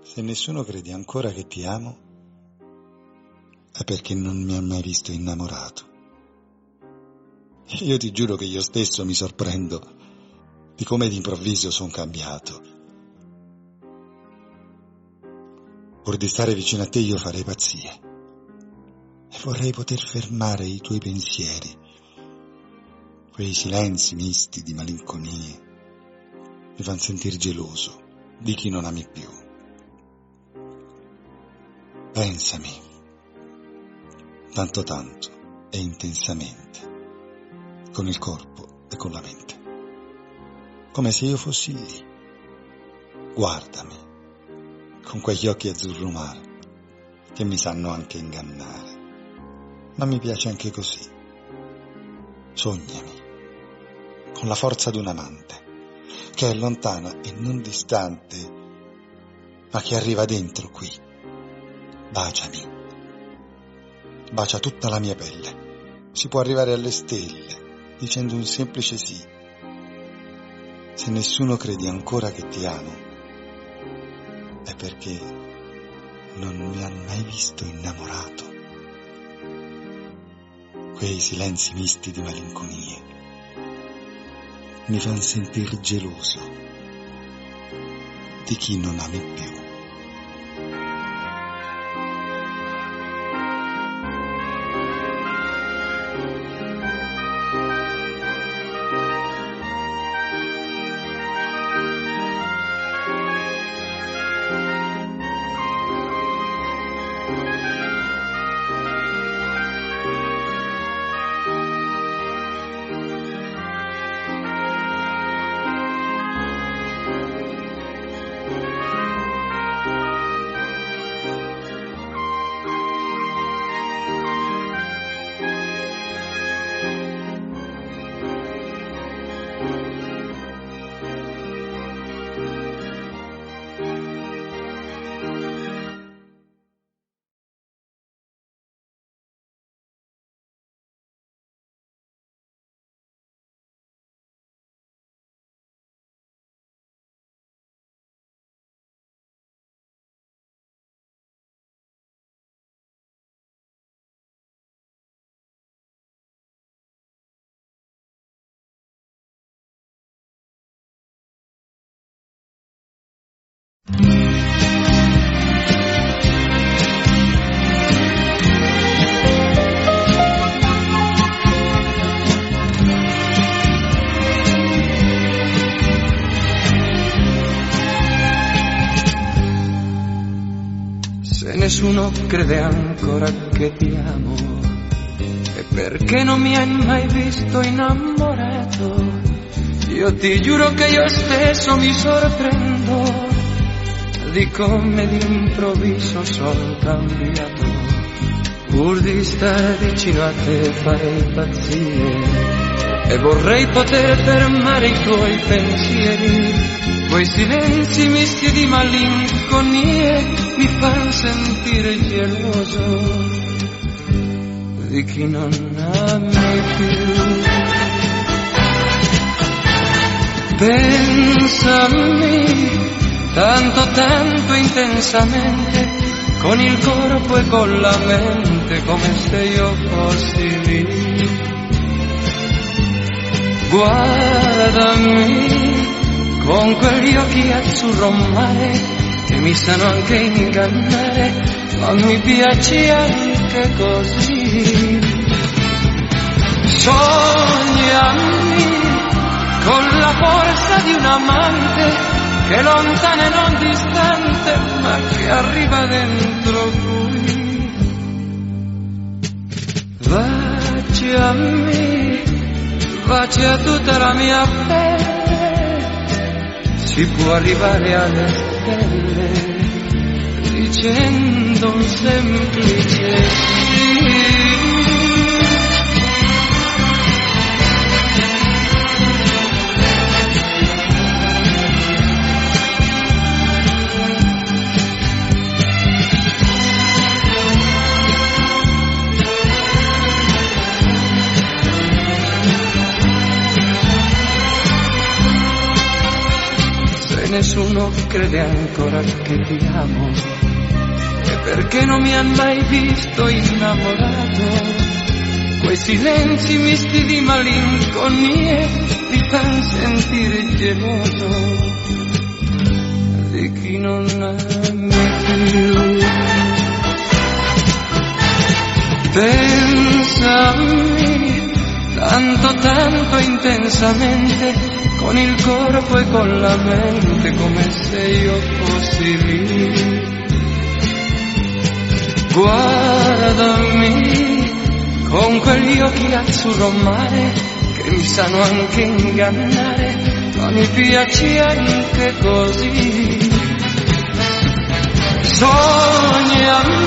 Se nessuno crede ancora che ti amo, è perché non mi ha mai visto innamorato. Io ti giuro che io stesso mi sorprendo di come d'improvviso son cambiato. Pur di stare vicino a te io farei pazzie e vorrei poter fermare i tuoi pensieri, quei silenzi misti di malinconie mi fanno sentire geloso di chi non ami più. Pensami, tanto e intensamente, con il corpo e con la mente, come se io fossi lì. Guardami, con quegli occhi azzurro mare, che mi sanno anche ingannare, ma mi piace anche così. Sognami, con la forza di un amante, che è lontana e non distante, ma che arriva dentro qui. Baciami, bacia tutta la mia pelle, si può arrivare alle stelle, dicendo un semplice sì. Se nessuno crede ancora che ti amo, è perché non mi ha mai visto innamorato. Quei silenzi misti di malinconie mi fanno sentir geloso di chi non ami più. Se nessuno crede ancora che ti amo, è perché non mi hai mai visto innamorato. Io ti giuro che io stesso mi sorprendo di come d'improvviso sono cambiato. Pur di stare vicino a te farei pazzie e vorrei poter fermare i tuoi pensieri. Quei silenzi misti di malinconie mi fanno sentire geloso di chi non ami più. Pensami tanto intensamente, con il corpo e con la mente, come se io fossi lì. Guardami con quegli occhi azzurro mare che mi sanno anche ingannare, ma mi piace anche così. Sognami con la forza di un amante che è lontana e non distante, ma che arriva dentro qui. Baciami, bacia tutta la mia pelle, si può arrivare alle stelle dicendo un semplice sì. nessuno crede ancora che ti amo, e perché non mi ha mai visto innamorato. Quei silenzi misti di malinconie ti fan sentire geloso di chi non ami più. Pensami tanto tanto intensamente, con il corpo e con la mente, come se io fossi lì. Guardami con quegli occhi azzurro mare che mi sanno anche ingannare, ma mi piaci anche così. Sognami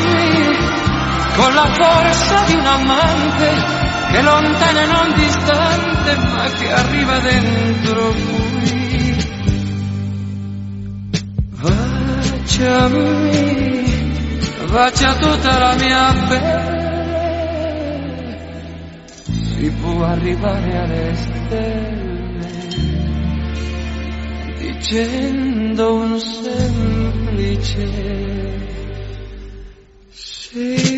con la forza di un amante che lontana e non distante, ma che arriva dentro qui. Baciami, bacia tutta la mia pelle, si può arrivare alle stelle dicendo un semplice sì.